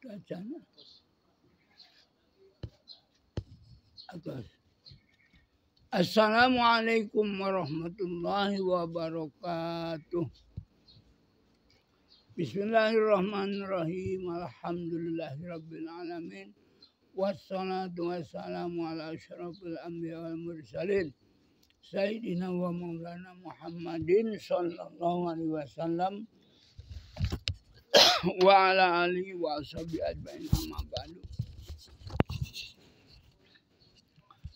Bacanya atas. Assalamualaikum warahmatullahi wabarakatuh. Bismillahirrahmanirrahim. Alhamdulillahirabbil alamin. Wassalatu wassalamu ala asyrafil anbiya wal mursalin. Sayyidina wa maulana Muhammadin sallallahu alaihi wasallam wa ala alihi wa ashabihi ajmain, amma ba'du.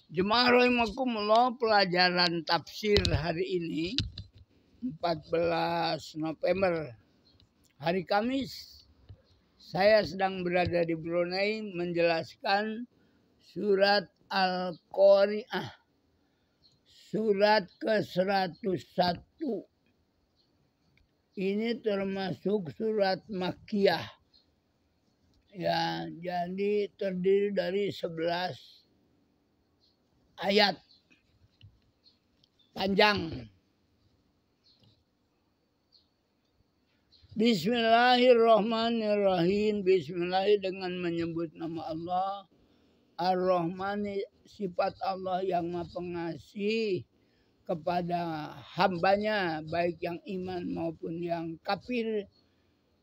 Jemaah rahimakumullah, pelajaran tafsir hari ini 14 November hari Kamis. Saya sedang berada di Brunei menjelaskan surat Al-Qari'ah, surat ke-101. Ini termasuk surat Makkiyah. Ya, jadi terdiri dari 11 ayat panjang. Bismillahirrahmanirrahim. Bismillah dengan menyebut nama Allah. Ar-Rahmani, sifat Allah yang Maha Pengasih kepada hambanya, baik yang iman maupun yang kafir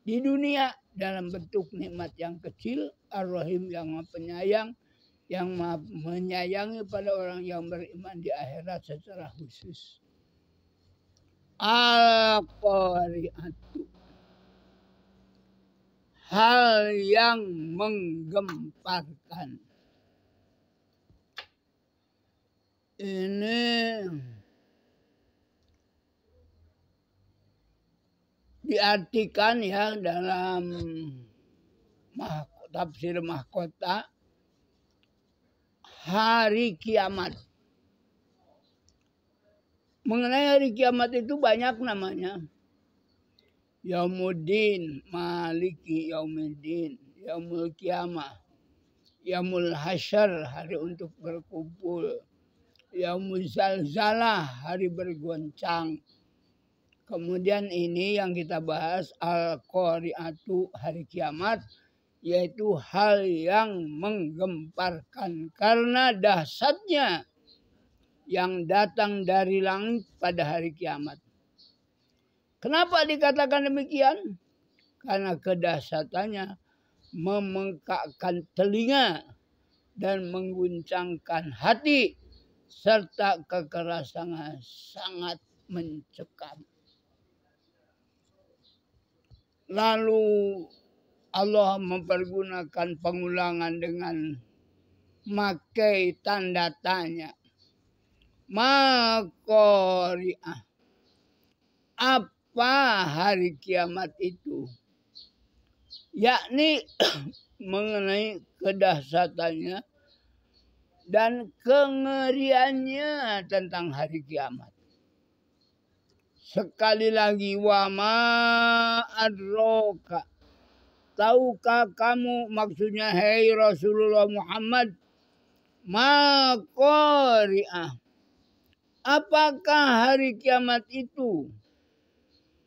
di dunia dalam bentuk nikmat yang kecil. Ar-Rahim yang Maha Penyayang, yang Maha menyayangi pada orang yang beriman di akhirat secara khusus. Al-Qari'atu, hal yang menggemparkan. Ini diartikan ya dalam tafsir mahkota, hari kiamat. Mengenai hari kiamat itu banyak namanya. Yaumuddin, Maliki Yaumiddin, Yaumul Qiyamah, Yaumul Hasyr, hari untuk berkumpul, Yaumul Zalzalah, hari bergoncang. Kemudian ini yang kita bahas Al-Qari'atu, hari kiamat, yaitu hal yang menggemparkan karena dahsyatnya yang datang dari langit pada hari kiamat. Kenapa dikatakan demikian? Karena kedahsyatannya memengkakkan telinga dan mengguncangkan hati, serta kekerasannya sangat mencekam. Lalu Allah mempergunakan pengulangan dengan memakai tanda tanya. Al-Qari'ah, apa hari kiamat itu? Yakni mengenai kedahsyatannya dan kengeriannya tentang hari kiamat. Sekali lagi, wa ma adraka, tahukah kamu, maksudnya hai Rasulullah Muhammad, ma qari'ah, apakah hari kiamat itu?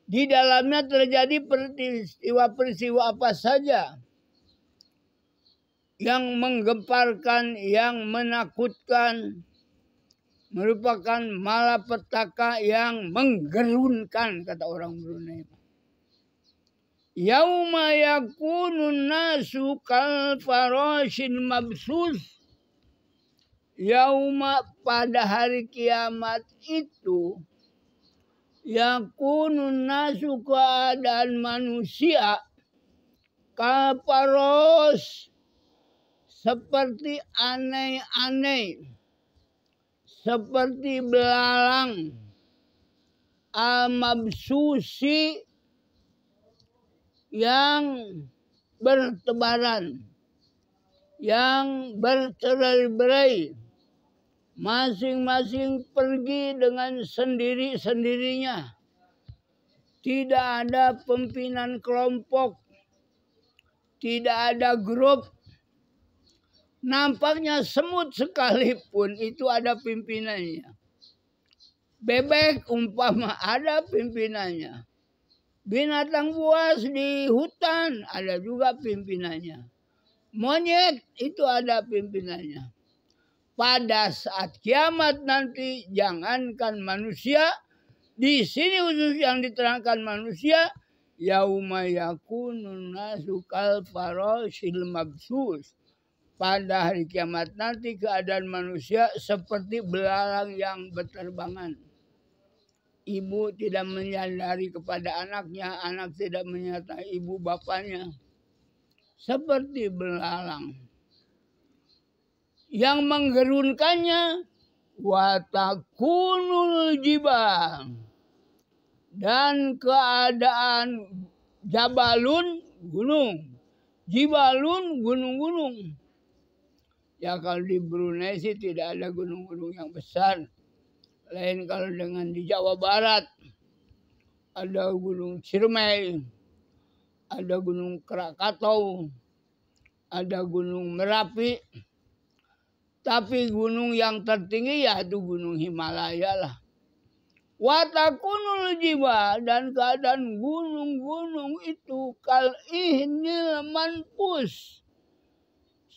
Di dalamnya terjadi peristiwa-peristiwa apa saja yang menggemparkan, yang menakutkan, merupakan malapetaka yang menggerunkan, kata orang Brunei. Yauma yakunun nasu kal farashin mabsus. Yauma, pada hari kiamat itu, yakunun nasu, keadaan manusia, kal faros, seperti aneh-aneh, seperti belalang, al-mabsusi, yang bertebaran, yang bercerai-berai, masing-masing pergi dengan sendiri-sendirinya. Tidak ada pimpinan kelompok, tidak ada grup. Nampaknya semut sekalipun itu ada pimpinannya. Bebek umpama ada pimpinannya. Binatang buas di hutan ada juga pimpinannya. Monyet itu ada pimpinannya. Pada saat kiamat nanti, jangankan manusia, di sini khusus yang diterangkan manusia, yauma yakunun nasu kal farashil mabsus. Pada hari kiamat nanti keadaan manusia seperti belalang yang berterbangan. Ibu tidak menyadari kepada anaknya, anak tidak menyadari ibu bapaknya. Seperti belalang. Yang menggerunkannya watakunul jibal, dan keadaan jabalun gunung, jibalun gunung-gunung. Ya kalau di Brunei sih tidak ada gunung-gunung yang besar. Lain kalau dengan di Jawa Barat ada gunung Ciremai, ada gunung Krakatau, ada gunung Merapi. Tapi gunung yang tertinggi ya itu gunung Himalaya lah. Watakunul jibal, dan keadaan gunung-gunung itu kal ihnil manpus,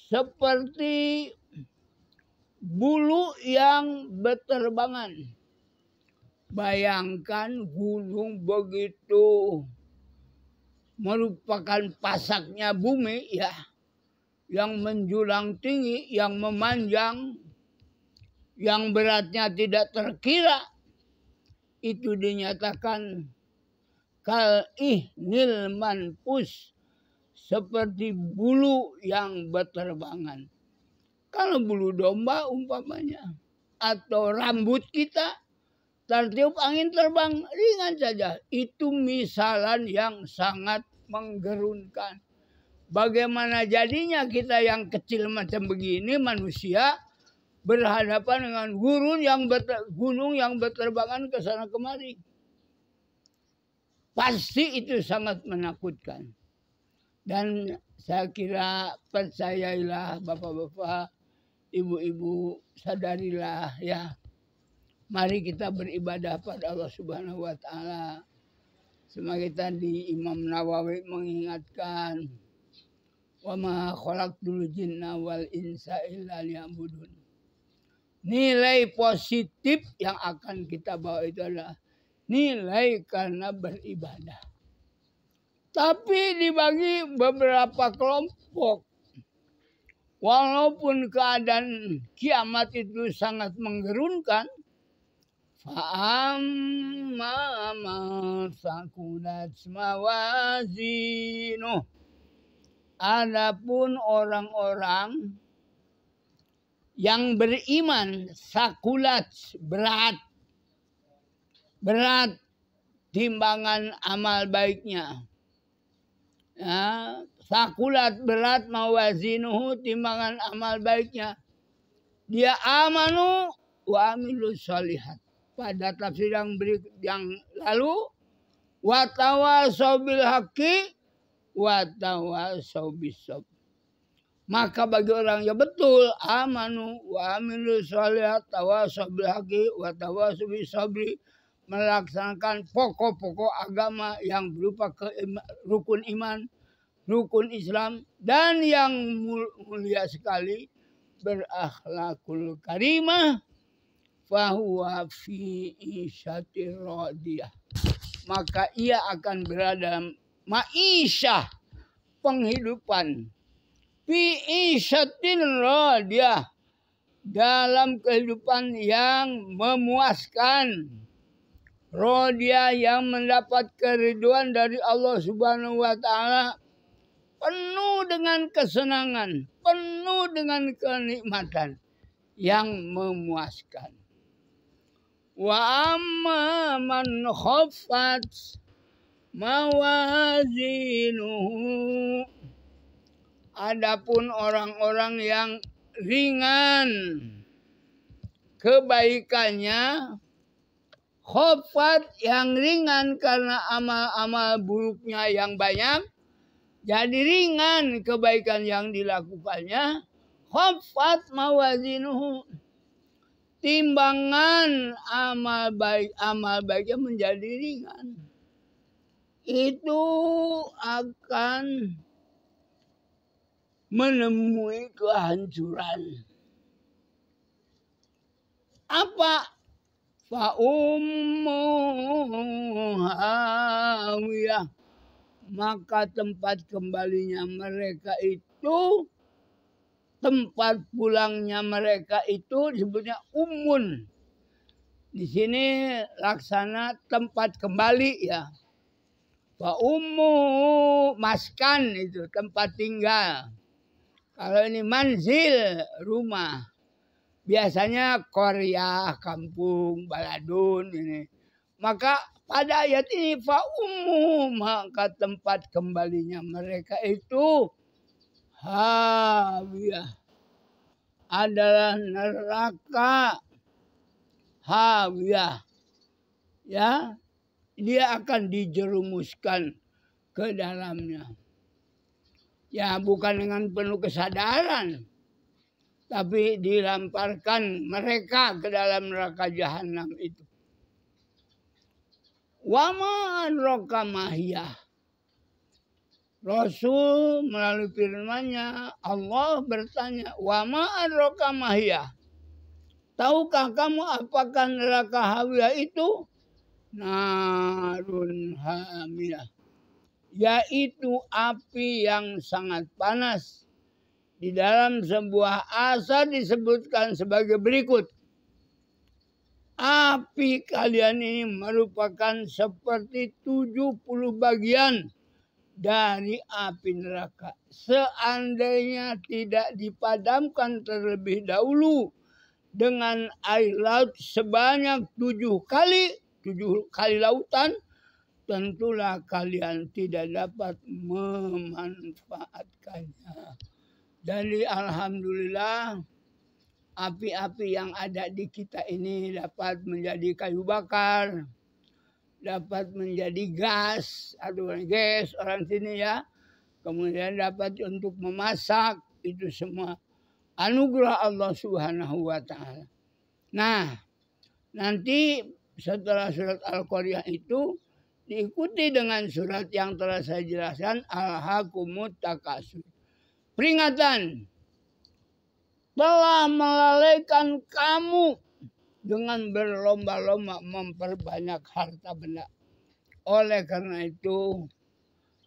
seperti bulu yang berterbangan. Bayangkan gunung begitu merupakan pasaknya bumi ya, yang menjulang tinggi, yang memanjang, yang beratnya tidak terkira, itu dinyatakan kal ihnil manpus, seperti bulu yang berterbangan. Kalau bulu domba umpamanya, atau rambut kita tertiup angin terbang ringan saja, itu misalan yang sangat menggerunkan. Bagaimana jadinya kita yang kecil macam begini manusia berhadapan dengan gunung yang berterbangan ke sana kemari. Pasti itu sangat menakutkan. Dan saya kira percayailah bapak-bapak, ibu-ibu, sadarilah ya. Mari kita beribadah pada Allah Subhanahu wa taala. Semakin tadi Imam Nawawi mengingatkan, wa ma khalaqtul jinna wal insa illa liya'budun. Nilai positif yang akan kita bawa itu adalah nilai karena beribadah. Tapi dibagi beberapa kelompok. Walaupun keadaan kiamat itu sangat menggerunkan, fa'amma man saqulat mawazinuh. Adapun orang-orang yang beriman, sakulat, berat timbangan amal baiknya. Ya, sakulat berat mawazinuhu, timbangan amal baiknya. Dia amanu wa amilus sholihat. Pada tafsir yang lalu, watawasau bil haqqi watawasau bisabr. Maka bagi orang yang betul amanu wa amilus sholihat tawasau bil haqqi watawasau bisabri, melaksanakan pokok-pokok agama yang berupa rukun iman, rukun Islam, dan yang mulia sekali berakhlakul karimah, fahuwa fi isyatir radiyah. Maka ia akan berada ma'isyah, penghidupan, fi isyatir radiyah, dalam kehidupan yang memuaskan. Radiyah, yang mendapat keriduan dari Allah Subhanahu wa taala, penuh dengan kesenangan, penuh dengan kenikmatan yang memuaskan. Wa amma man khaffat mawazinuhu. Adapun orang-orang yang ringan kebaikannya, khofat yang ringan karena amal-amal buruknya yang banyak, jadi ringan kebaikan yang dilakukannya. Khofat mawazinuhu, timbangan amal baiknya menjadi ringan. itu akan menemui kehancuran. Apa? Fa hawiyah, maka tempat kembalinya mereka itu, tempat pulangnya mereka itu disebutnya umun. Di sini laksana tempat kembali ya. Fa maskan itu tempat tinggal. Kalau ini manzil, rumah. Biasanya Korea, kampung, baladun ini. Maka pada ayat ini maka tempat kembalinya mereka itu hawiyah, adalah neraka hawiyah. Ya, dia akan dijerumuskan ke dalamnya. Ya, bukan dengan penuh kesadaran, tapi dilemparkan mereka ke dalam neraka jahanam itu. Wa ma adraka mahiyah. Rasul melalui firman-Nya, Allah bertanya, wa ma adraka mahiyah. Tahukah kamu apakah neraka hawiyah itu? Narun hamiyah, yaitu api yang sangat panas. Di dalam sebuah asar disebutkan sebagai berikut. Api kalian ini merupakan seperti 70 bagian dari api neraka. Seandainya tidak dipadamkan terlebih dahulu dengan air laut sebanyak 7 kali lautan, tentulah kalian tidak dapat memanfaatkannya. Jadi alhamdulillah api-api yang ada di kita ini dapat menjadi kayu bakar, dapat menjadi gas, gas orang sini ya. Kemudian dapat untuk memasak, itu semua anugerah Allah Subhanahu wa taala. Nah, nanti setelah surat Al-Qaryah itu diikuti dengan surat yang telah saya jelaskan, Al-Hakumut Takasur. Peringatan, telah melalaikan kamu dengan berlomba-lomba memperbanyak harta benda. Oleh karena itu,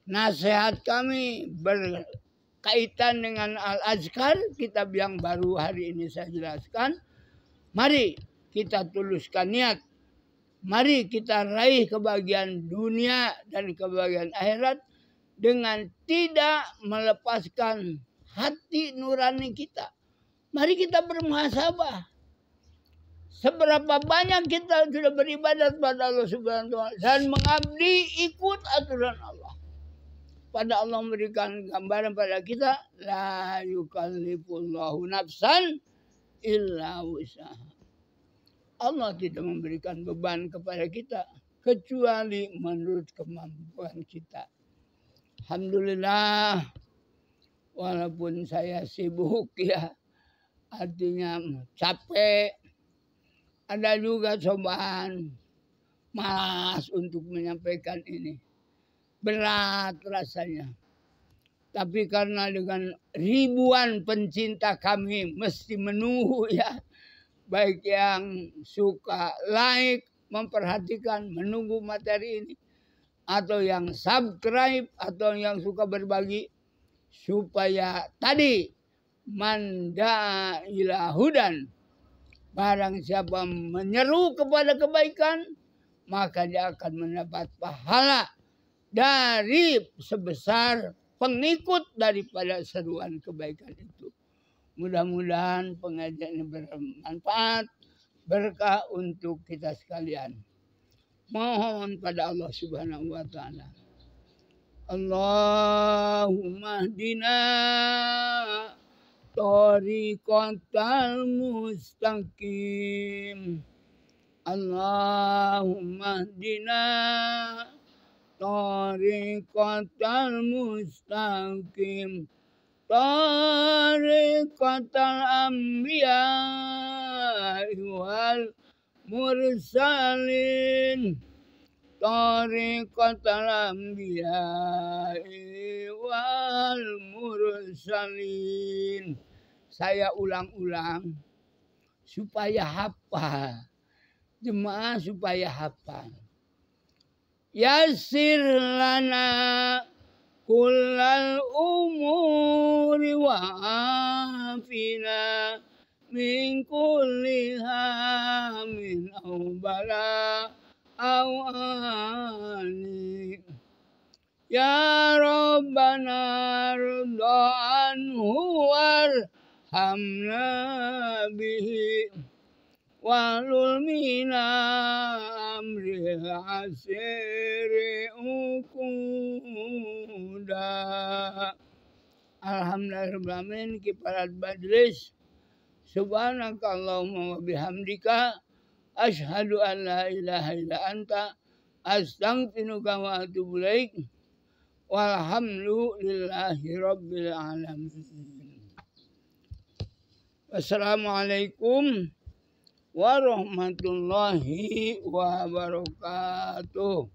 nasihat kami berkaitan dengan Al-Azkar, kitab yang baru hari ini saya jelaskan. Mari kita tuluskan niat. Mari kita raih kebahagiaan dunia dan kebahagiaan akhirat dengan tidak melepaskan hati nurani kita. Mari kita bermuhasabah. Seberapa banyak kita sudah beribadat pada Allah Subhanahu wa taala dan mengabdi ikut aturan Allah. Pada Allah memberikan gambaran pada kita, la yukallifullahu nafsan illa wus'aha. Allah tidak memberikan beban kepada kita kecuali menurut kemampuan kita. Alhamdulillah, walaupun saya sibuk ya, artinya capek, ada juga cobaan, malas untuk menyampaikan ini. Berat rasanya. Tapi karena dengan ribuan pencinta kami mesti menunggu ya. Baik yang suka like, memperhatikan, menunggu materi ini. Atau yang subscribe, atau yang suka berbagi. Supaya tadi, manda ila hudan. Barang siapa menyeru kepada kebaikan, maka dia akan mendapat pahala dari sebesar pengikut daripada seruan kebaikan itu. Mudah-mudahan pengajian ini bermanfaat, berkah untuk kita sekalian. Mohon pada Allah Subhanahu wa taala. Allahumma hdina tariqatal mustaqim. Allahumma hdina tariqatal mustaqim. Tariqatal anbiya wal mursalin. tariqatal anbiya'i wal mursalin. Saya ulang-ulang supaya hafal. Jemaah supaya hafal. Yassir lana kullal umuri wa afina min kulli hamin aw bala aw ani. Ya Rabbana rida anhu warhamna bihi walul mina amri asiri ukuda. Alhamdulillahirrahmanirrahim. Kiparat badris. Subhanakallahumma wa bihamdika asyhadu an la ilaha illa anta astaghfiruka wa atubu ilaik. Walhamdulillahi rabbil alamin. Wassalamualaikum warahmatullahi wabarakatuh.